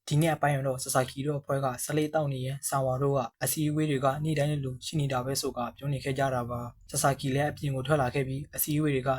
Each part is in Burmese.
ဒီနေ့အပိုင်းတော့ဆာဆာကီတို့အဖွဲ့ကဆလေးတောက်နေရင်ဆန်ဝါတို့ကအစီအဝေးတွေကနေ့တိုင်းလိုရှိနေတာပဲဆိုကပြောနေခဲ့ကြတာပါဆာဆာကီလည်းအပြင်ကိုထွက်လာခဲ့ပြီးအစီအဝေးတွေက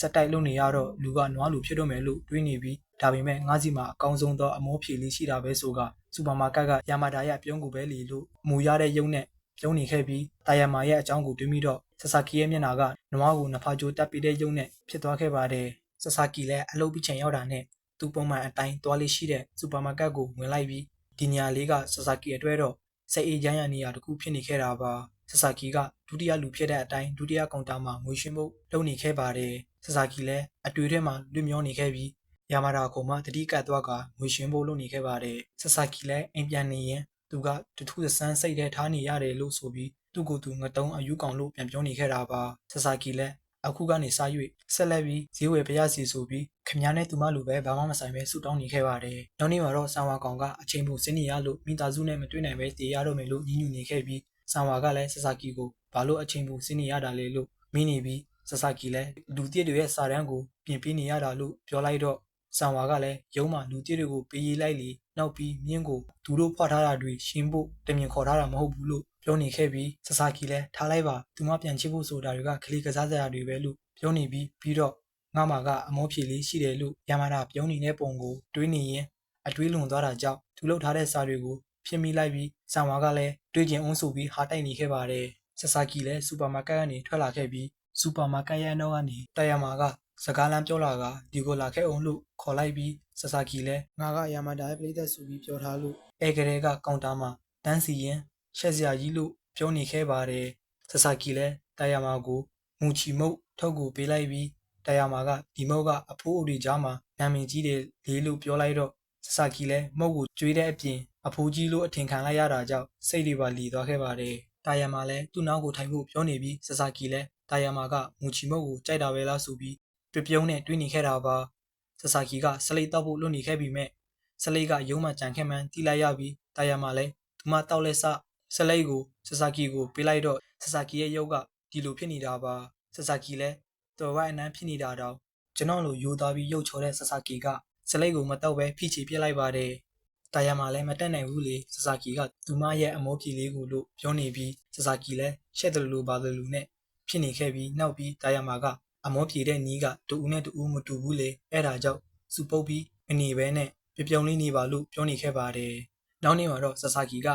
စက်တိုက်လုပ်နေရတော့လူကနွားလူဖြစ်တော့မယ်လို့တွေးနေပြီးဒါပေမဲ့ငါးစီမှာအကောင်းဆုံးသောအမောဖြေလေးရှိတာပဲဆိုကစူပါမာကတ်ကယာမာဒါရဲ့ပြုံးကိုပဲလေလို့မူရတဲ့ရုံနဲ့ပြုံးနေခဲ့ပြီးတာယာမာရဲ့အကြောင်းကိုတွေးပြီးတော့ဆာဆာကီရဲ့မျက်နှာကနွားကိုနှစ်ဖာကြိုတက်ပြီးတဲ့ရုံနဲ့ဖြစ်သွားခဲ့ပါတယ်ဆာဆာကီလည်းအလုပ်ပြီးချိန်ရောက်တာနဲ့သူပုံမှန်အတိုင်းသွားလေးရှိတဲ့စူပါမာကတ်ကိုဝင်လိုက်ပြီးဒီနေရာလေးကဆာဆာကီအတွက်တော့စိတ်အေးချမ်းရနေရာတစ်ခုဖြစ်နေခဲ့တာပါဆာဆာကီကဒုတိယလူဖြစ်တဲ့အတိုင်းဒုတိယကောင်တာမှာငွေရှင်းဖို့လုပ်နေခဲ့ပါတယ်ဆာဆာကီလည်းအတွေ့အထဲမှာလွတ်မြောနေခဲ့ပြီးယာမာဒါကိုမှတတိကတ်သွားကငွေရှင်းဖို့လုပ်နေခဲ့ပါတယ်ဆာဆာကီလည်းအိမ်ပြန်နေရင်သူကတထူးဆန်းစိတ်ထဲထားနေရတယ်လို့ဆိုပြီးသူ့ကိုယ်သူငတုံးအယူကောင်လို့ပြန်ပြောနေခဲ့တာပါဆာဆာကီလည်းအခုကနေစ၍ဆက်လက်ပြီးဈေးဝယ်ပြရစီဆိုပြီးခင်ဗျားနဲ့သူမလိုပဲဘာမှမဆိုင်ပဲဆူတောင်းနေခဲ့ပါတယ်။နောက်နေ့မှာတော့ဆန်ဝါကောင်ကအချိန်ပိုစင်းနေရလို့မိသားစုနဲ့မတွေ့နိုင်ပဲတည်ရတော့မယ်လို့ညှဉ်းညူနေခဲ့ပြီးဆန်ဝါကလည်းဆာဆာကီကိုဘာလို့အချိန်ပိုစင်းနေရတာလဲလို့မင်းနေပြီးဆာဆာကီလည်းလူတည့်တွေရဲ့စာတန်းကိုပြင်ပေးနေရတာလို့ပြောလိုက်တော့ဆန်ဝါကလည်းရုံးမှာလူတည့်တွေကိုပေးရေးလိုက်လေနောက်ပြီးမြင်းကိုသူတို့ဖွာထားတာတွေရှင်းဖို့တမင်ခေါ်ထားတာမဟုတ်ဘူးလို့ပြောနေခဲ့ပြီးဆာဆာကီလည်းထားလိုက်ပါသူမပြန်ချစ်ဖို့ဆိုတာတွေကကလေးကစားစရာတွေပဲလို့ပြောနေပြီးတော့ငါမှာကအမောဖြေလေးရှိတယ်လို့ယာမာဒါပြုံးနေတဲ့ပုံကိုတွေးနေရင်အတွေးလွန်သွားတာကြောင့်သူလှုပ်ထားတဲ့စာတွေကိုဖြစ်မိလိုက်ပြီးဆန်ဝါကလည်းတွေးကျင်အောင်ဆိုပြီးဟာတိုက်နေခဲ့ပါတယ်ဆာဆာကီလည်းစူပါမာကတ်ကနေထွက်လာခဲ့ပြီးစူပါမာကတ်ရဲ့နောက်ကနေတာယာမာကစကားလမ်းပြောလာကဒီကိုလာခဲ့အောင်လို့ခေါ်လိုက်ပြီးဆာဆာကီလည်းငါကယာမာဒါရဲ့ပရိသတ်ဆိုပြီးပြောထားလို့အဲကလေးကကောင်တာမှာတန်းစီရင်ရှက်စရာကြီးလို့ပြောနေခဲ့ပါတယ်ဆာဆာကီလည်းတာယာမာကိုမူချီမုတ်ထုတ်ကိုပေးလိုက်ပြီးတာယာမာကဒီမုတ်ကအဖိုးအိုတွေကြားမှာနာမည်ကြီးတယ်လေးလို့ပြောလိုက်တော့ဆာဆာကီလည်းမုတ်ကိုကျွေးတဲ့အပြင်အဖိုးကြီးလို့အထင်ခံလိုက်ရတာကြောင့်စိတ်တွေပါလီသွားခဲ့ပါတယ်တာယာမာလည်းသူ့နောက်ကိုထိုင်ဖို့ပြောနေပြီးဆာဆာကီလည်းတာယာမာကမူချီမုတ်ကိုကြိုက်တာပဲလားဆိုပြီးပြုံးနဲ့တွေးနေခဲ့တာပါဆာဆာကီကဆလိတ်တောက်ဖို့လွတ်နေခဲ့ပြီးမဲ့ဆလိတ်ကရုံးမှကြံခဲ့မှန်းတီးလိုက်ရပြီးတာယာမာလည်းသူမတောက်လက်စဆလိတ်ကိုဆာဆာကီကိုပေးလိုက်တော့ဆာဆာကီရဲ့ရုပ်ကဒီလိုဖြစ်နေတာပါဆာဆာကီလည်းတော်ဝိုင်းအနှမ်းဖြစ်နေတာတော့ကျွန်တော်လိုယိုသားပြီးရုပ်ချော်တဲ့ဆာဆာကီကဆလိတ်ကိုမတောက်ပဲဖိချေပြစ်လိုက်ပါတယ်တာယာမာလည်းမတက်နိုင်ဘူးလေဆာဆာကီကသူမရဲ့အမောဖြေလေးကိုလို့ပြောနေပြီးဆာဆာကီလည်းရှက်တယ်လို့ပါတယ်လို့နဲ့ဖြစ်နေခဲ့ပြီးနောက်ပြီးတာယာမာကအမောဖြေတဲ့နီးကတူဦးနဲ့တူဦးမတူဘူးလေအဲ့ဒါကြောင့်စူပုတ်ပြီးအနေပဲနဲ့ပြုံလေးနေပါလို့ပြောနေခဲ့ပါတယ်နောက်နေ့မှာတော့ဆာဆာကီက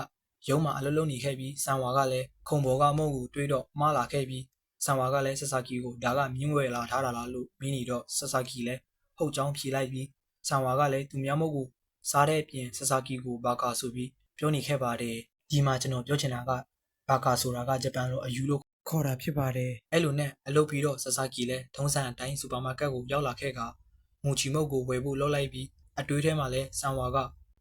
ရုံးမှာအလုပ်လုပ်နေခဲ့ပြီးဆန်ဝါကလည်းခုံဘော်ကမုံကိုတွေးတော့မှားလာခဲ့ပြီးဆန်ဝါကလည်းဆာဆာကီကိုဒါကမြင်းဝဲလာထားတာလားလို့မင်းနေတော့ဆာဆာကီလည်းဟုတ်ကြောင်းဖြေလိုက်ပြီးဆန်ဝါကလည်းသူများမုတ်ကိုစားတဲ့အပြင်ဆာဆာကီကိုဘာကာဆိုပြီးပြောနေခဲ့ပါတယ်ဒီမှာကျွန်တော်ပြောချင်တာကဘာကာဆိုတာကဂျပန်လိုအယူလို့ခေါ်တာဖြစ်ပါတယ်အဲ့လိုနဲ့အလုပ်ပြီးတော့ဆာဆာကီလည်းထုံးစံအတိုင်းစူပါမာကတ်ကိုရောက်လာခဲ့ကမူချီမုတ်ကိုဝယ်ဖို့လုပ်လိုက်ပြီးအတွေးထဲမှာလည်းဆန်ဝါက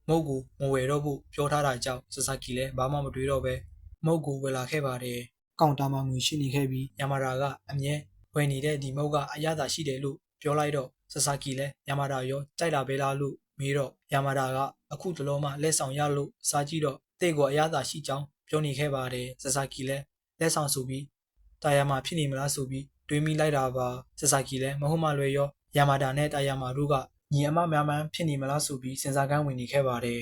မုတ်ကိုမဝယ်တော့ဖို့ပြောထားတာကြောင့်ဆာဆာကီလည်းဘာမှမတွေးတော့ပဲမုတ်ကိုဝယ်လာခဲ့ပါတယ်ကောင်တာမှာငွေရှိနေခဲ့ပြီးယာမာဒါကအမြဲဝယ်နေတဲ့ဒီမုတ်ကအရသာရှိတယ်လို့ပြောလိုက်တော့ဆာဆာကီလည်းယာမာဒါရောကြိုက်တာပဲလားလို့မေးတော့ယာမာဒါကအခုတလုံးမှလက်ဆောင်ရလို့စားကြည့်တော့တိတ်ကိုအရသာရှိကြောင်းပြောနေခဲ့ပါတယ်ဆာဆာကီလည်းလက်ဆောင်ဆိုပြီးတာယာမာဖြစ်နေမလားဆိုပြီးတွေးမိလိုက်တာပါဆာဆာကီလည်းမဟုတ်မှလွယ်ရောယာမာဒါနဲ့တာယာမာတို့ကညီအမများမှန်းဖြစ်နေမလားဆိုပြီးစဉ်းစားကန်းဝင်နေခဲ့ပါတယ်